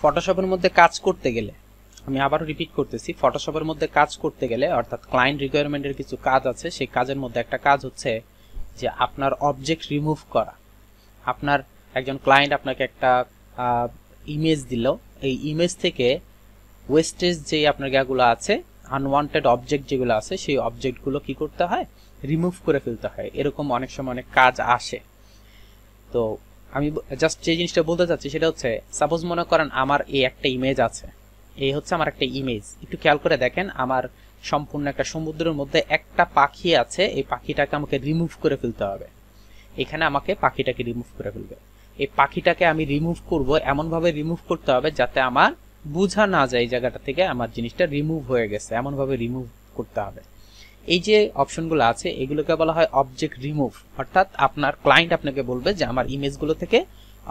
ফটোশপের মধ্যে কাজ করতে গেলে, আমি আবারও রিপিট করতেছি, ফটোশপের মধ্যে কাজ করতে গেলে অর্থাৎ ক্লায়েন্ট রিকোয়ারমেন্টের কিছু কাজ আছে, সেই কাজের মধ্যে একটা কাজ হচ্ছে যে আপনার অবজেক্ট রিমুভ করা। আপনার একজন ক্লায়েন্ট আপনাকে একটা ইমেজ দিল, এই ইমেজ থেকে ওয়েস্টেজ যে আপনার গাগুলো আছে, আনওয়ান্টেড অবজেক্ট যেগুলো আছে, সেই অবজেক্টগুলো কি করতে হয়, রিমুভ করে ফেলতে হয়। এরকম অনেক সময় অনেক কাজ আসে। তো আমি জাস্ট যে জিনিসটা বলতে চাচ্ছি সেটা হচ্ছে, সাপোজ মনে করেন আমার এই একটা ইমেজ আছে, এই হচ্ছে আমার একটা ইমেজ। একটু খেয়াল করে দেখেন, আমার সম্পূর্ণ একটা সমুদ্রের মধ্যে একটা পাখি আছে, এই পাখিটাকে আমাকে রিমুভ করে ফেলতে হবে। এখানে আমাকে পাখিটাকে রিমুভ করে ফেলবে। এই পাখিটাকে আমি রিমুভ করব, এমনভাবে রিমুভ করতে হবে যাতে আমার বোঝা না যায় এই জায়গাটা থেকে আমার জিনিসটা রিমুভ হয়ে গেছে, এমনভাবে রিমুভ করতে হবে। এই যে অপশনগুলো আছে এগুলোকে বলা হয় অবজেক্ট রিমুভ। অর্থাৎ আপনার ক্লায়েন্ট আপনাকে বলবে যে আমার ইমেজগুলো থেকে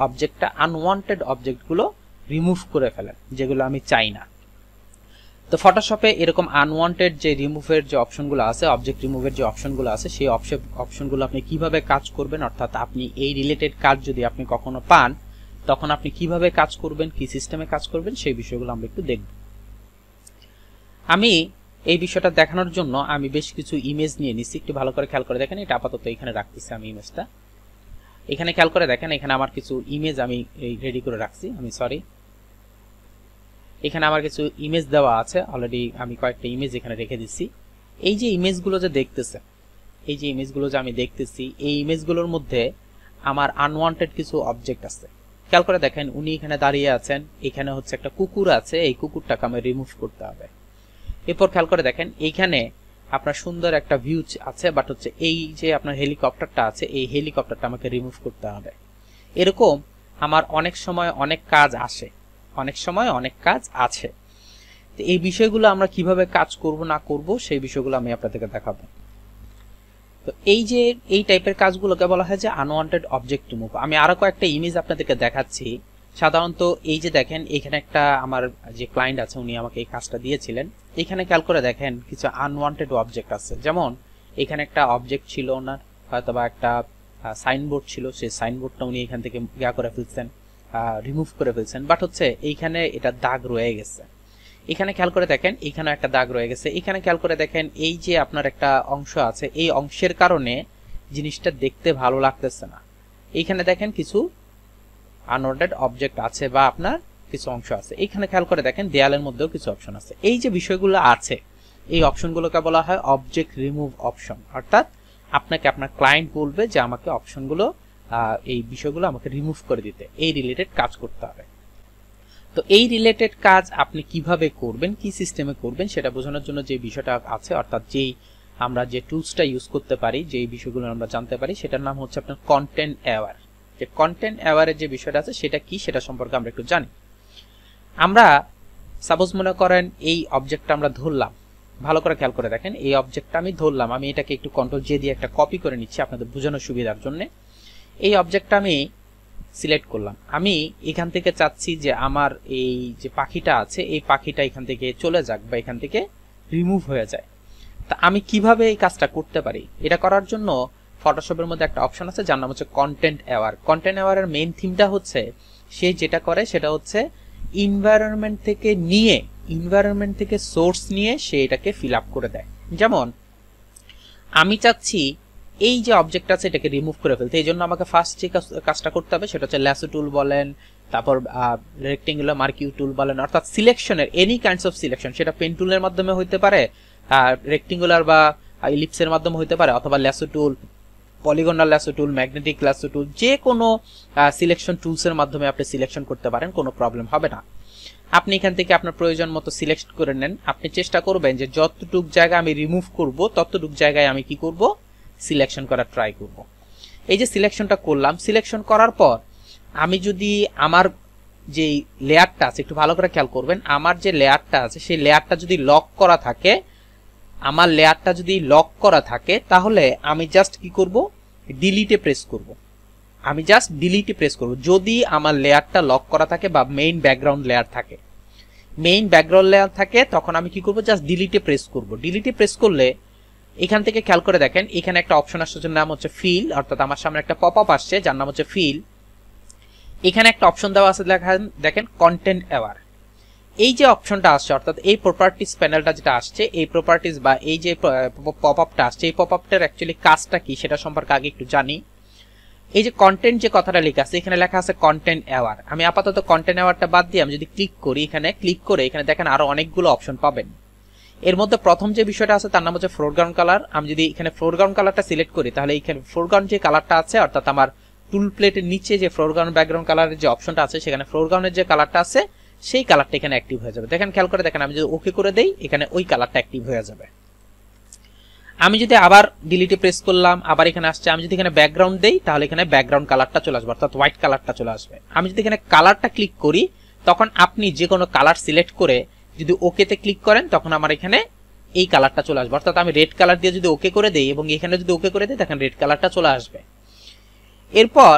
অবজেক্টটা, আনওয়ান্টেড অবজেক্টগুলো রিমুভ করে ফেলেন, যেগুলো আমি চাই না। তো ফটোশপে এরকম আনওয়ান্টেড যে রিমুভের যে অপশনগুলো আছে, অবজেক্ট রিমুভের যে অপশনগুলো আছে, সেই অপশনগুলো আপনি কিভাবে কাজ করবেন, অর্থাৎ আপনি এই রিলেটেড কাজ যদি আপনি কখনো পান তখন আপনি কিভাবে কাজ করবেন, কি সিস্টেমে কাজ করবেন, সেই বিষয়গুলো আমরা একটু দেখব। আমি এই বিষয়টা দেখানোর জন্য আমি বেশ কিছু ইমেজ নিয়ে নিচ্ছি, একটু ভালো করে খেয়াল করে দেখেন। এটা আপাতত এখানে রাখতেছি আমি ইমেজটা। এখানে খেয়াল করে দেখেন, এখানে আমার কিছু ইমেজ আমি রেডি করে রাখছি। এখানে আমার কিছু ইমেজ দেওয়া আছে অলরেডি, আমি কয়েকটা ইমেজ এখানে রেখে দিচ্ছি। এই যে ইমেজগুলো যে দেখতেছেন, এই যে ইমেজগুলো যে আমি দেখতেছি, এই ইমেজগুলোর মধ্যে আমার আনওয়ান্টেড কিছু অবজেক্ট আছে। খেয়াল করে দেখেন, উনি এখানে দাঁড়িয়ে আছেন, এখানে হচ্ছে একটা কুকুর আছে, এই কুকুরটাকে আমি রিমুভ করতে হবে। এরপর খেয়াল করে দেখেন, এইখানে আপনার সুন্দর একটা ভিউ আছে, বাট হচ্ছে এই যে আপনার হেলিকপ্টারটা আছে, এই হেলিকপ্টারটা আমাকে রিমুভ করতে হবে। এরকম আমার অনেক সময় অনেক কাজ আসে, অনেক সময় অনেক কাজ আছে। তো এই বিষয়গুলো আমরা কিভাবে কাজ করব না করব সেই বিষয়গুলো আমি আপনাদেরকে দেখাবো। তো এই যে এই টাইপের কাজগুলোকে বলা হয় যে আনওয়ান্টেড অবজেক্ট রিমুভ। আমি আরো কয়েকটা ইমেজ আপনাদেরকে দেখাচ্ছি। সাধারণত এই যে দেখেন, এখানে একটা আমার যে ক্লায়েন্ট আছে উনি আমাকে এই কাজটা দিয়েছিলেন। এখানে খেয়াল করে দেখেন কিছু আনওয়ান্টেড অবজেক্ট আছে, যেমন এখানে একটা অবজেক্ট ছিল ওনার, হয়তোবা একটা সাইনবোর্ড ছিল, সেই সাইনবোর্ডটা উনি এখান থেকে করে ফেলছেন, রিমুভ করে ফেলছেন, বাট হচ্ছে এইখানে এটা দাগ রয়ে গেছে। এখানে খেয়াল করে দেখেন, এখানে একটা দাগ রয়ে গেছে। এখানে খেয়াল করে দেখেন, এই যে আপনার একটা অংশ আছে, এই অংশের কারণে জিনিসটা দেখতে ভালো লাগতেছে না। এইখানে দেখেন কিছু আনওয়ান্টেড অবজেক্ট আছে বা আপনার কিছু অংশ আছে। এখানে খেয়াল করে দেখেন দেয়ালের মধ্যেও কিছু অপশন আছে। এই যে বিষয়গুলো আছে, এই অপশনগুলোকে বলা হয় অবজেক্ট রিমুভ অপশন। অর্থাৎ আপনাকে আপনার ক্লায়েন্ট বলবে যে আমাকে অপশনগুলো, এই বিষয়গুলো আমাকে রিমুভ করে দিতে, এই রিলেটেড কাজ করতে হবে। তো এই রিলেটেড কাজ আপনি কিভাবে করবেন, কি সিস্টেমে করবেন সেটা বোঝানোর জন্য যে বিষয়টা আছে, অর্থাৎ যেই আমরা যে টুলসটা ইউজ করতে পারি, যে বিষয়গুলো আমরা জানতে পারি, সেটার নাম হচ্ছে আপনার কন্টেন্ট অ্যাওয়ার। যে কন্টেন্ট অ্যাওয়ারের যে বিষয়টা আছে সেটা কি, সেটা সম্পর্কে আমরা একটু জানি। আমরা সাপোজ মনে করেন এই অবজেক্টটা আমরা ধরলাম, ভালো করে খেয়াল করে দেখেন, এই অবজেক্টটা আমি ধরলাম, আমি এটাকে একটু কন্ট্রোল জে দিয়ে একটা কপি করে নিচ্ছি আপনাদের বোঝানোর সুবিধার জন্য। এই অবজেক্টটা আমি সিলেক্ট করলাম। আমি এখান থেকে চাচ্ছি যে আমার এই যে পাখিটা আছে, এই পাখিটা এখান থেকে চলে যাক বা এখান থেকে রিমুভ হয়ে যায়। তা আমি কিভাবে এই কাজটা করতে পারি? এটা করার জন্য ফটোশপের মধ্যে একটা অপশন আছে যার নাম হচ্ছে কন্টেন্ট অ্যাওয়ার। কন্টেন্ট অ্যাওয়ারের মেইন থিমটা হচ্ছে, সে যেটা করে সেটা হচ্ছে এনভায়রনমেন্ট থেকে নিয়ে, এনভায়রনমেন্ট থেকে সোর্স নিয়ে সে এটাকে ফিল আপ করে দেয়। যেমন আমি চাচ্ছি এই যে অবজেক্ট আছে এটাকে রিমুভ করে ফেলতে, এই জন্য আমাকে ফার্স্ট যে কাজটা করতে হবে সেটা হচ্ছে ল্যাসো টুল বলেন, তারপর রেক্টেঙ্গুলার মার্কিউ টুল বলেন, অর্থাৎ সিলেকশনের এনি কাইন্ডস অফ সিলেকশন, সেটা পেন টুলের মাধ্যমে হইতে পারে, রেক্টেঙ্গুলার বা ইলিপসের মাধ্যমে হইতে পারে, অথবা ল্যাসো টুল, পলিগনাল ল্যাসো টুল, ম্যাগনেটিক ল্যাসো টুল, যে কোনো সিলেকশন টুলসের মাধ্যমে আপনি সিলেকশন করতে পারেন, কোনো প্রবলেম হবে না। আপনি এখান থেকে আপনার প্রয়োজন মতো সিলেক্ট করে নেন। আপনি চেষ্টা করবেন যে যতটুক জায়গা আমি রিমুভ করব ততটুক জায়গায় আমি কি করব, সিলেকশন করার ট্রাই করব। এই যে সিলেকশনটা করলাম, সিলেকশন করার পর আমি যদি আমার যে লেয়ারটা আছে, একটু ভালো করে খেয়াল করবেন, আমার যে লেয়ারটা আছে সেই লেয়ারটা যদি লক করা থাকে, আমার লেয়ারটা যদি লক করা থাকে তাহলে আমি জাস্ট কি করব, ডিলিটে প্রেস করব। আমি জাস্ট ডিলিটে প্রেস করব যদি আমার লেয়ারটা লক করা থাকে বা মেইন ব্যাকগ্রাউন্ড লেয়ার থাকে। মেইন ব্যাকগ্রাউন্ড লেয়ার থাকে তখন আমি কি করব, জাস্ট ডিলিটে প্রেস করব। ডিলিটে প্রেস করলে এখান থেকে খেয়াল করে দেখেন, এখানে একটা অপশন আসছে যার নাম হচ্ছে ফিল, অর্থাৎ আমার সামনে একটা পপ আপ আসছে যার নাম হচ্ছে ফিল। এখানে একটা অপশন দেওয়া আছে, দেখেন কন্টেন্ট অ্যাওয়ার। এই যে অপশনটা আসছে অর্থাৎ এই প্রপার্টিজ প্যানেলটা যেটা আসছে, এই প্রপার্টিজ বা এই যে পপআপটা আসছে, এই পপআপটার অ্যাকচুয়ালি কাজটা কি সেটা সম্পর্কে আগে একটু জানি। এই যে কন্টেন্ট যে কথাটা লেখা আছে, এখানে লেখা আছে কন্টেন্ট অ্যাওয়ার। আমি আপাতত কন্টেন্ট অ্যাওয়ারটা বাদ দিয়ে আমি যদি ক্লিক করি, এখানে ক্লিক করে এখানে দেখেন আরো অনেকগুলো অপশন পাবেন। এর মধ্যে প্রথম যে বিষয়টা আছে তার নাম হচ্ছে ফোরগ্রাউন্ড কালার। আমি যদি এখানে ফোরগ্রাউন্ড কালারটা সিলেক্ট করি, তাহলে এখানে ফোরগ্রাউন্ড যে কালারটা আছে অর্থাৎ আমার টুল প্লেটের নিচে যে ফোরগ্রাউন্ড ব্যাকগ্রাউন্ড কালারের যে অপশনটা আছে, সেখানে ফোরগ্রাউন্ডের যে কালারটা আছে সেই কালারটা এখানে অ্যাক্টিভ হয়ে যাবে। দেখেন খেয়াল করে দেখেন, আমি যদি ওকে করে দেই এখানে ওই কালারটা অ্যাক্টিভ হয়ে যাবে। আমি যদি আবার ডিলিটে প্রেস করলাম, আবার এখানে আসছে, আমি যদি এখানে ব্যাকগ্রাউন্ড দেই তাহলে এখানে ব্যাকগ্রাউন্ড কালারটা চলে আসবে অর্থাৎ হোয়াইট কালারটা চলে আসবে। আমি যদি এখানে কালারটা ক্লিক করি, তখন আপনি যে কোনো কালার সিলেক্ট করে যদি ওকেতে ক্লিক করেন তখন আমার এখানে এই কালারটা চলে আসবে। অর্থাৎ আমি রেড কালার দিয়ে যদি ওকে করে দেই এবং এখানে যদি ওকে করে দেই, দেখেন রেড কালারটা চলে আসবে। এরপর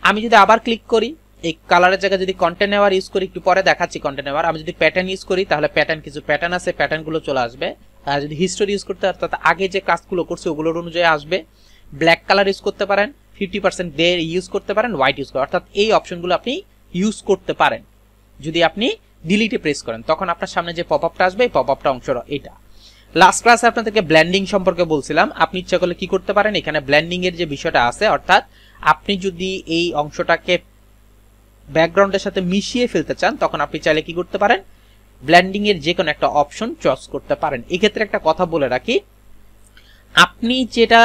আমি যদি আবার ক্লিক করি, এই কালারের জায়গায় যদি কন্টেন্ট অ্যাওয়ার ইউজ করি, একটু পরে দেখাচ্ছি কন্টেন্ট অ্যাওয়ার। আমি যদি প্যাটার্ন ইউজ করি তাহলে প্যাটার্ন, কিছু প্যাটার্ন আছে, প্যাটার্নগুলো চলে আসবে। আর যদি হিস্টোরি ইউজ করতে অর্থাৎ আগে যে কাজগুলো করছে ওগুলোর অনুযায়ী আসবে। ব্ল্যাক কালার ইউজ করতে পারেন, 50% গ্রে ইউজ করতে পারেন, হোয়াইট ইউজ করেন, অর্থাৎ এই অপশনগুলো আপনি ইউজ করতে পারেন। যদি আপনি ডিলিটে প্রেস করেন তখন আপনার সামনে যে পপআপটা আসবে, এই পপআপটা অংশ এটা। লাস্ট ক্লাসে আপনাদেরকে ব্লেন্ডিং সম্পর্কে বলছিলাম। আপনি ইচ্ছা করলে কি করতে পারেন, এখানে ব্লেন্ডিং এর যে বিষয়টা আছে অর্থাৎ আপনি যদি এই অংশটাকে ব্যাকগ্রাউন্ডের সাথে মিশিয়ে ফেলতে চান তখন আপনি চাইলে কি করতে পারেন, ব্লেন্ডিং এর যে কোনো একটা অপশন চয়েস করতে পারেন। এই ক্ষেত্রে একটা কথা বলে রাখি, আপনি যেটা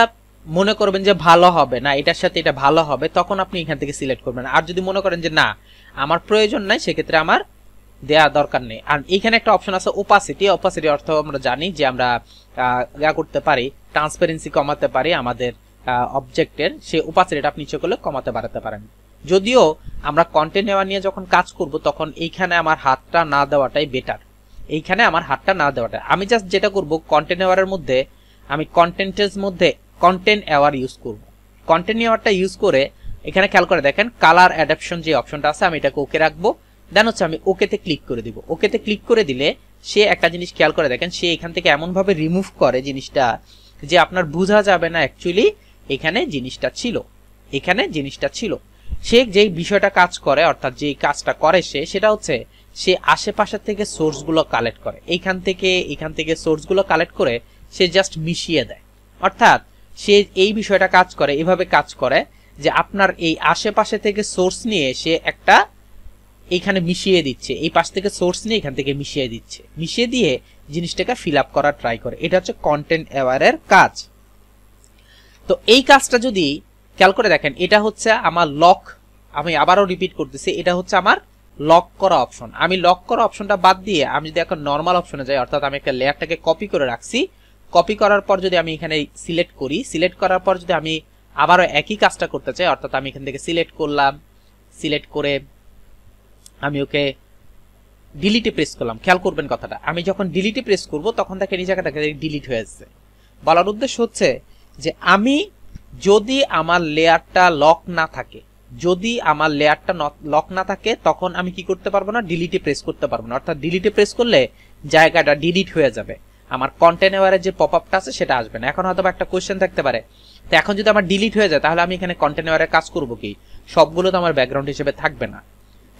মনে করবেন যে ভালো হবে না, এটার সাথে এটা ভালো হবে, তখন আপনি এখান থেকে সিলেক্ট করবেন। আর যদি মনে করেন যে না আমার প্রয়োজন নাই, সেক্ষেত্রে আমার দেয়া দরকার নেই। আর এখানে একটা অপশন আছে ওপাসিটি। ওপাসিটি অর্থ আমরা জানি যে আমরা করতে পারি, ট্রান্সপারেন্সি কমাতে পারি আমাদের অবজেক্টের, সেই ওপাসিটিটা আপনি ইচ্ছে করলে কমাতে বাড়াতে পারেন। যদিও আমরা কন্টেন্ট নেওয়া নিয়ে যখন কাজ করব তখন এইখানে আমার হাতটা না দেওয়াটাই বেটার। এইখানে আমার হাতটা না দেওয়াটা, আমি জাস্ট যেটা করব কন্টেন্ট নেওয়ারের মধ্যে আমি কন্টেন্টের মধ্যে কন্টেন্ট অ্যাওয়ার ইউজ করব। কন্টেন্ট অ্যাওয়ারটা ইউজ করে এখানে খেয়াল করে দেখেন কালার অ্যাডাপশন যে অপশনটা আছে, আমি এটাকে ওকে রাখবো। দেন হচ্ছে আমি ওকেতে ক্লিক করে দিব। ওকেতে ক্লিক করে দিলে সে একটা জিনিস খেয়াল করে দেখেন, সে এখান থেকে এমন ভাবে রিমুভ করে জিনিসটা যে আপনার বোঝা যাবে না অ্যাকচুয়ালি এখানে জিনিসটা ছিল, এখানে জিনিসটা ছিল। সে যেই বিষয়টা কাজ করে অর্থাৎ যেই কাজটা করে সেটা হচ্ছে সে আশেপাশে থেকে সোর্সগুলো কালেক্ট করে, এখান থেকে সোর্সগুলো কালেক্ট করে সে জাস্ট মিশিয়ে দেয়। অর্থাৎ সে এই বিষয়টা কাজ করে, এভাবে কাজ করে যে আপনার এই আশেপাশে থেকে সোর্স নিয়ে সে একটা এখানে মিশিয়ে দিচ্ছে, এই পাশ থেকে সোর্স নিয়ে এখান থেকে মিশিয়ে দিচ্ছে, মিশিয়ে দিয়ে জিনিসটাকে ফিল আপ করার ট্রাই করে। এটা হচ্ছে কন্টেন্ট অ্যাওয়ারের কাজ। তো এই কাজটা যদি খেয়াল করে দেখেন, এটা হচ্ছে আমার লক, আমি আবারও রিপিট করতেছি, এটা হচ্ছে আমার লক করা অপশন। আমি লক করা অপশনটা বাদ দিয়ে আমি যদি এখন নর্মাল অপশনে যাই, অর্থাৎ আমি একটা লেয়ারটাকে কপি করে রাখছি, কপি করার পর যদি আমি এখানে সিলেক্ট করি, সিলেক্ট করার পর যদি আমি আবারও একই কাজটা করতে চাই, অর্থাৎ আমি এখান থেকে সিলেক্ট করলাম, সিলেক্ট করে আমি ওকে ডিলিটে প্রেস করলাম। খেয়াল করবেন কথাটা, আমি যখন ডিলিটে প্রেস করব তখন দেখেন এই জায়গাটা ডিলিট হয়ে যাচ্ছে। বলার উদ্দেশ্য হচ্ছে যে আমি যদি আমার লেয়ারটা লক না থাকে, যদি আমার লেয়ারটা লক না থাকে তখন আমি কি করতে পারবো না, ডিলিটে প্রেস করতে পারবো না। অর্থাৎ ডিলিটে প্রেস করলে জায়গাটা ডিলিট হয়ে যাবে, আমার কন্টেন্ট অ্যাওয়ারের যে পপআপটা আছে সেটা আসবে না। এখন হয়তো একটা কোশ্চেন থাকতে পারে, তো এখন যদি আমার ডিলিট হয়ে যায় তাহলে আমি এখানে কন্টেন্ট অ্যাওয়ারের কাজ করব কি? সবগুলো তো আমার ব্যাকগ্রাউন্ড হিসেবে থাকবে না।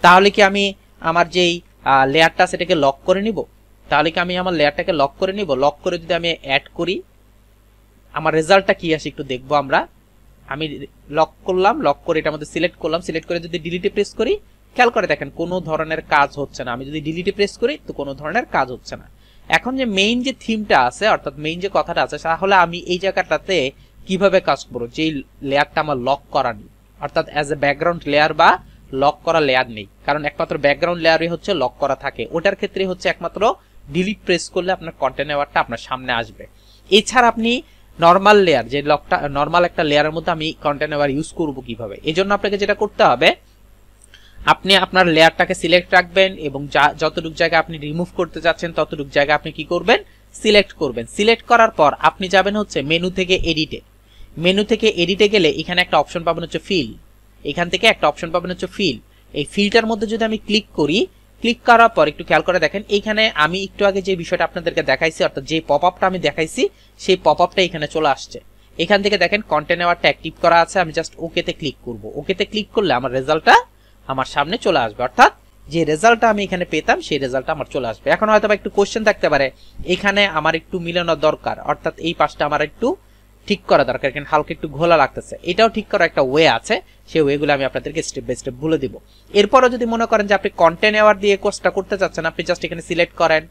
তাহলে কি আমি আমার যেই লেয়ারটা সেটাকে লক করে নিব? তাহলে কি আমি আমার লেয়ারটাকে লক করে নিব? লক করে যদি আমি অ্যাড করি, আমার রেজাল্টটা কি আসে একটু দেখবো আমরা। আমি লক করলাম, লক করে এটার মধ্যে সিলেক্ট করলাম, সিলেক্ট করে যদি ডিলিটে প্রেস করি, খেয়াল করে দেখেন কোনো ধরনের কাজ হচ্ছে না। আমি যদি ডিলিটে প্রেস করি তো কোনো ধরনের কাজ হচ্ছে না। এখন যে মেইন যে থিমটা আছে অর্থাৎ মেইন যে কথাটা আছে, তাহলে আমি এই জায়গাটাতে কিভাবে কাজ করবো? যেই লেয়ারটা আমার লক করা নেই, অর্থাৎ অ্যাজ এ ব্যাকগ্রাউন্ড লেয়ার বা লক করা লেয়ার নেই, কারণ একমাত্র ব্যাকগ্রাউন্ড লেয়ারই হচ্ছে লক করা থাকে, ওটার ক্ষেত্রে হচ্ছে একমাত্র ডিলিট প্রেস করলে আপনার কন্টেন্ট অ্যাওয়ারটা আপনার সামনে আসবে। এছাড়া আপনি নর্মাল লেয়ার, যে লকটা নর্মাল একটা লেয়ারের মধ্যে আমি কন্টেন্ট অ্যাওয়ার ইউজ করব কিভাবে? এই জন্য আপনাকে যেটা করতে হবে, আপনি আপনার লেয়ারটাকে সিলেক্ট রাখবেন এবং যতটুকু জায়গা আপনি রিমুভ করতে যাচ্ছেন ততটুকু জায়গা আপনি কি করবেন, সিলেক্ট করবেন। সিলেক্ট করার পর আপনি যাবেন হচ্ছে মেনু থেকে এডিটে। মেনু থেকে এডিটে গেলে এখানে একটা অপশন পাবেন হচ্ছে ফিল, এখান থেকে একটা অপশন পাবেন হচ্ছে ফিল। এই ফিলটার মধ্যে যদি আমি ক্লিক করি, ক্লিক করার পর একটু খেয়াল করে দেখেন, এইখানে আমি একটু আগে যে বিষয়টা আপনাদেরকে দেখাইছি অর্থাৎ যে পপআপটা আমি দেখাইছি সেই পপআপটা এখানে চলে আসছে। এখান থেকে দেখেন কন্টেন্ট অ্যাওয়ারটা অ্যাক্টিভ করা আছে, আমি জাস্ট ওকেতে ক্লিক করব। ওকেতে ক্লিক করলে আমার রেজাল্টটা আমার সামনে চলে আসবে, অর্থাৎ যে রেজাল্টটা আমি এখানে পেতাম সেই রেজাল্টটা আমার চলে আসবে। এখন হয়তো একটু কোশ্চেন থাকতে পারে, এখানে আমার একটু মিলানো দরকার, অর্থাৎ এই পাশটা আমার একটু ঠিক করা দরকার, এখানে হালকা একটু ঘোলা লাগতেছে, এটাও ঠিক করার একটা ওয়ে আছে, সেই ওয়েগুলো আমি আপনাদেরকে স্টেপ বাই স্টেপ বলে দিব। এরপরও যদি মনে করেন যে আপনি কন্টেন্ট অ্যাওয়ার দিয়ে কোর্সটা করতে চাচ্ছেন, আপনি জাস্ট এখানে সিলেক্ট করেন,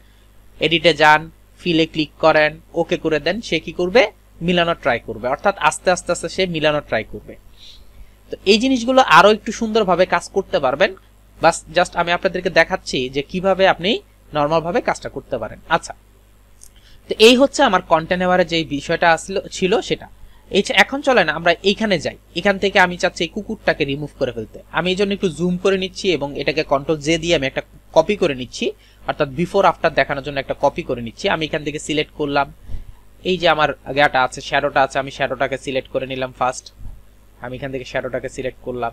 এডিটে যান, ফিলে ক্লিক করেন, ওকে করে দেন, সে কি করবে, মিলানো ট্রাই করবে, অর্থাৎ আস্তে আস্তে আস্তে সে মিলানো ট্রাই করবে। তো এই জিনিসগুলো আরো একটু সুন্দরভাবে কাজ করতে পারবেন, বাস জাস্ট আমি আপনাদেরকে দেখাচ্ছি যে কিভাবে আপনি নরমাল ভাবে কাজটা করতে পারেন। আচ্ছা, তো এই হচ্ছে আমার কন্টেন্ট অ্যাওয়ারে যে বিষয়টা ছিল সেটা। এখন চলেন আমরা এইখানে যাই। এখান থেকে আমি চাচ্ছি এই কুকুরটাকে রিমুভ করে ফেলতে। আমি এই জন্য একটু জুম করে নিচ্ছি এবং এটাকে কন্ট্রোল জে দিয়ে আমি একটা কপি করে নিচ্ছি, অর্থাৎ বিফোর আফটার দেখানোর জন্য একটা কপি করে নিচ্ছি। আমি এখান থেকে সিলেক্ট করলাম, এই যে আমার গাটা আছে, শ্যাডোটা আছে, আমি শ্যাডোটাকে সিলেক্ট করে নিলাম ফার্স্ট। আমি এখান থেকে শ্যাডোটাকে সিলেক্ট করলাম।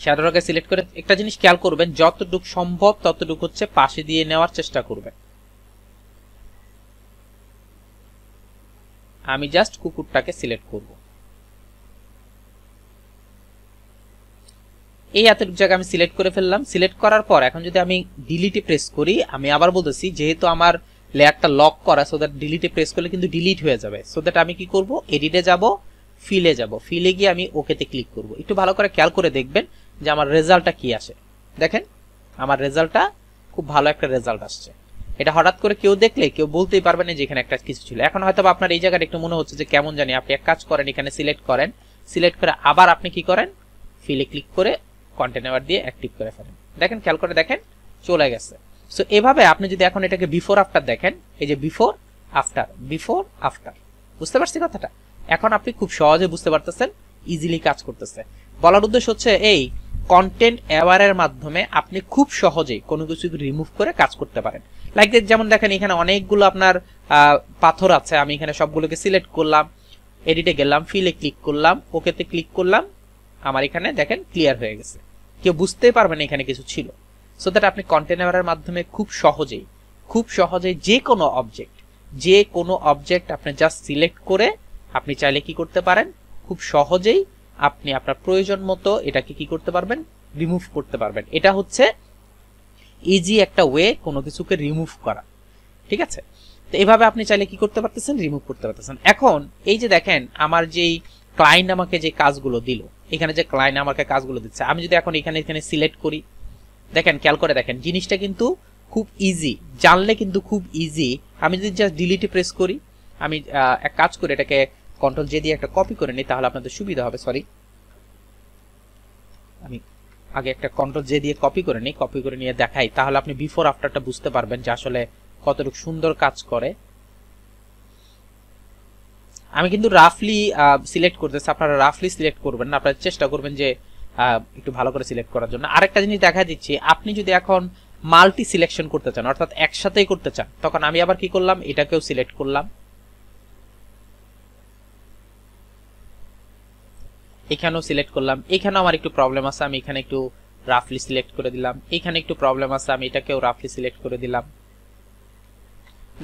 শ্যাডোটাকে সিলেক্ট করে একটা জিনিস খেয়াল করবেন, যতটুকু সম্ভব ততটুকু হচ্ছে পাশে দিয়ে নেওয়ার চেষ্টা করবেন। আমি জাস্ট কুকুরটাকে সিলেক্ট করব। এই এতটুকু জায়গা আমি সিলেক্ট করে ফেললাম। সিলেক্ট করার পর এখন যদি আমি ডিলিটে প্রেস করি, আমি আবার বলতেছি যেহেতু আমার লেয়ারটা লক করা, সো দ্যাট ডিলিটে প্রেস করলে কিন্তু ডিলিট হয়ে যাবে। সো দ্যাট আমি কি করব, এডিটে যাব, ফিলে যাব, ফিলে গিয়ে আমি ওকেতে ক্লিক করব। একটু ভালো করে খেয়াল করে দেখবেন যে আমার রেজাল্টটা কি আসে। দেখেন আমার রেজাল্টটা খুব ভালো একটা রেজাল্ট আসছে। এটা হঠাৎ করে কেউ দেখলে কেউ বলতেই পারবে না যে এখানে একটা কিছু ছিল। এখন হয়তো আপনার এই জায়গাটা একটু মনে হচ্ছে যে কেমন জানি, আপনি এক কাজ করেন, এখানে সিলেক্ট করেন, সিলেক্ট করে আবার আপনি কি করেন, ফিলে ক্লিক করে কন্টেন্ট অ্যাওয়ার দিয়ে অ্যাক্টিভ করে ফেলেন। দেখেন খেয়াল করে দেখেন চলে গেছে। সো এভাবে আপনি যদি এখন এটাকে বিফোর আফটার দেখেন, এই যে বিফোর আফটার, বুঝতে পারছি কথাটা? এখন আপনি খুব সহজে বুঝতে পারতেছেন, ইজিলি কাজ করতেছে। বলার উদ্দেশ্য হচ্ছে এই কন্টেন্ট অ্যাওয়ারের মাধ্যমে আপনি খুব সহজেই কোনো কিছু রিমুভ করে কাজ করতে পারেন। লাইক যেমন দেখেন এখানে অনেকগুলো আপনার পাথর আছে, আমি এখানে সবগুলোকে সিলেক্ট করলাম, এডিটে গেলাম, ফিলে ক্লিক করলাম, ওকেতে ক্লিক করলাম, আমার এখানে দেখেন ক্লিয়ার হয়ে গেছে, কেউ বুঝতেই পারবেন এখানে কিছু ছিল। সো দ্যাট আপনি কন্টেন্ট অ্যাওয়ারের মাধ্যমে খুব সহজেই যে কোনো অবজেক্ট আপনি জাস্ট সিলেক্ট করে আপনি চাইলে কি করতে পারেন, খুব সহজেই আপনি আপনার প্রয়োজন মতো এটাকে কি করতে পারবেন, রিমুভ করতে পারবেন। এটা হচ্ছে ইজি একটা ওয়ে কোনো কিছুকে রিমুভ করা, ঠিক আছে? তো এইভাবে আপনি চাইলে কি করতে পারতেছেন, রিমুভ করতে পারতেছেন। এখন এই যে দেখেন আমার যেই ক্লায়েন্ট আমাকে যে কাজগুলো দিল, এখানে যে ক্লায়েন্ট আমাকে কাজগুলো দিচ্ছে, আমি যদি এখন এখানে সিলেক্ট করি, দেখেন খেয়াল করে দেখেন জিনিসটা কিন্তু খুব ইজি, জানলে কিন্তু খুব ইজি। আমি যদি জাস্ট ডিলিটে প্রেস করি, আমি এক কাজ করে এটাকে কন্ট্রোল জে দিয়ে একটা কপি করে নিই, তাহলে আপনাদের সুবিধা হবে। সরি, আমি আগে একটা কন্ট্রোল জে দিয়ে কপি করে নিই, কপি করে নিয়ে দেখাই, তাহলে আপনি বিফোর আফটারটা বুঝতে পারবেন যে আসলে কতটুকু সুন্দর কাজ করে। আমি কিন্তু রাফলি সিলেক্ট করতেছি, আপনারা রাফলি সিলেক্ট করবেন না, আপনারা চেষ্টা করবেন যে একটু ভালো করে সিলেক্ট করার জন্য। আরেকটা জিনিস দেখা দিচ্ছি, আপনি যদি এখন মাল্টি সিলেকশন করতে চান, অর্থাৎ একসাথেই করতে চান, তখন আমি আবার কি করলাম, এটাকেও সিলেক্ট করলাম, এখানেও সিলেক্ট করলাম। এখানেও আমার একটু প্রবলেম আছে, আমি এখানে একটু রাফলি সিলেক্ট করে দিলাম, এখানে একটু প্রবলেম আছে, আমি এটাকেও রাফলি সিলেক্ট করে দিলাম।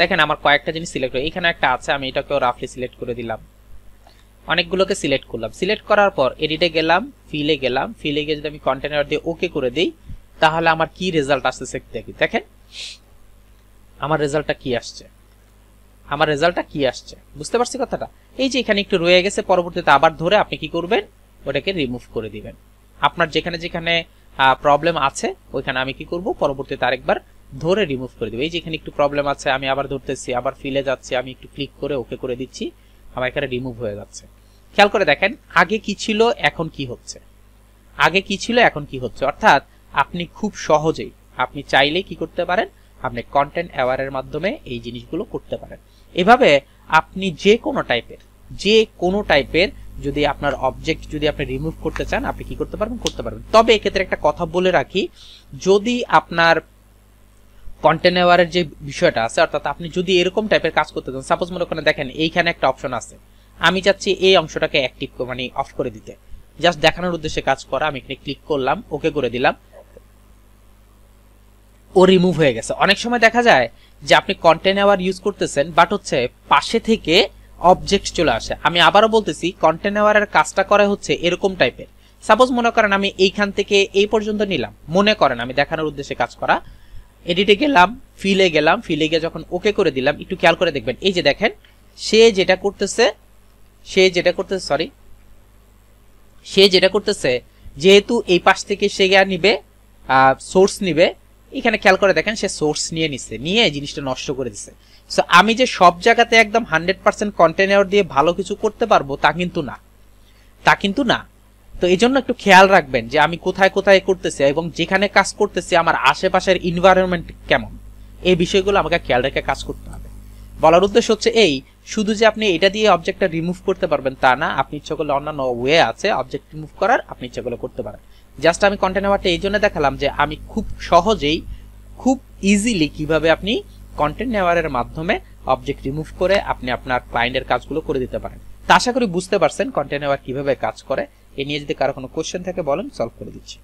দেখেন আমার কয়েকটা জিনিস সিলেক্ট হয়ে, এখানে একটা আছে, আমি এটাকেও রাফলি সিলেক্ট করে দিলাম। অনেকগুলোকে সিলেক্ট করলাম। সিলেক্ট করার পর এডিটে গেলাম, ফিলে গিয়ে যদি আমি কন্টেন্ট অ্যাওয়ার দিয়ে ওকে করে দিই, তাহলে আমার কি রেজাল্ট আসছে দেখি। দেখেন আমার রেজাল্টটা কি আসছে, বুঝতে পারছি কথাটা? এই যে এখানে একটু রয়ে গেছে, পরবর্তীতে আবার ধরে আপনি কি করবেন, ওটাকে রিমুভ করে দিবেন। আপনার যেখানে প্রবলেম আছে ওইখানে আমি কি করব, পরবর্তীতে আরেকবার ধরে রিমুভ করে দিব। এই যে এখানে একটু প্রবলেম আছে, আমি আবার ধরতেছি, আবার ফিলে যাচ্ছি, আমি একটু ক্লিক করে ওকে করে দিচ্ছি, আমার এখানে রিমুভ হয়ে যাচ্ছে। খেয়াল করে দেখেন আগে কি ছিল এখন কি হচ্ছে, অর্থাৎ আপনি খুব সহজেই আপনি চাইলে কি করতে পারেন, আপনি কন্টেন্ট অ্যাওয়ারের মাধ্যমে এই জিনিসগুলো করতে পারেন। এভাবে আপনি যে কোনো টাইপের যদি আপনার অবজেক্ট যদি আপনি রিমুভ করতে চান, আপনি কি করতে পারবেন, তবে এক্ষেত্রে একটা কথা বলে রাখি, যদি আপনার কন্টেন্ট অ্যাওয়ারের যে বিষয়টা আছে, অর্থাৎ আপনি যদি এরকম টাইপের কাজ করতে চান, সাপোজ মনে করেন দেখেন এইখানে একটা অপশন আছে, আমি চাচ্ছি এই অংশটাকে অ্যাক্টিভ মানে অফ করে দিতে, জাস্ট দেখানোর উদ্দেশ্যে কাজ করা, আমি এখানে ক্লিক করলাম, ওকে করে দিলাম, ও রিমুভ হয়ে গেছে। অনেক সময় দেখা যায় যে আপনি কন্টেন্ট অ্যাওয়ার ইউজ করতেছেন, বাট হচ্ছে পাশে থেকে অবজেক্ট চলে আসে। আমি আবারও বলতেছি কন্টেন্ট নেওয়ারের কাজটা করে হচ্ছে এরকম টাইপের। সাপোজ মনে করেন আমি এইখান থেকে এই পর্যন্ত নিলাম, মনে করেন আমি দেখানোর উদ্দেশ্যে কাজ করা। এডিটে গেলাম, ফিলে গেলাম, ফিলে গিয়ে যখন ওকে করে দিলাম, একটু খেয়াল করে দেখবেন এই যে দেখেন সে যেটা করতেছে যেহেতু এই পাশ থেকে সে নিবে সোর্স নিবে, এখানে খেয়াল করে দেখেন সে সোর্স নিয়ে জিনিসটা নষ্ট করে দিচ্ছে। সো আমি যে সব জায়গাতে একদম 100% কন্টেনার দিয়ে ভালো কিছু করতে পারবো তা কিন্তু না। তো এই জন্য একটু খেয়াল রাখবেন যে আমি কোথায় কোথায় করতেছি এবং যেখানে কাজ করতেছি আমার আশেপাশের এনভায়রনমেন্ট কেমন, এই বিষয়গুলো আমাকে খেয়াল রেখে কাজ করতে হবে। বলার উদ্দেশ্য হচ্ছে এই, শুধু যে আপনি এটা দিয়ে অবজেক্টটা রিমুভ করতে পারবেন তা না, আপনি ইচ্ছা করলে অন্যান্য ওয়ে আছে অবজেক্ট রিমুভ করার, আপনি ইচ্ছা করলে করতে পারেন। জাস্ট আমি কন্টেন্ট নেওয়ারটা এই জন্য দেখালাম যে আমি খুব সহজেই খুব ইজিলি কিভাবে আপনি কন্টেন্ট নেওয়ারের মাধ্যমে অবজেক্ট রিমুভ করে আপনি আপনার ক্লায়েন্টের কাজগুলো করে দিতে পারেন। তা আশা করি বুঝতে পারছেন কন্টেন্ট নেওয়ার কিভাবে কাজ করে। এ নিয়ে যদি কারো কোনো কোশ্চেন থাকে বলেন, সলভ করে দিচ্ছি।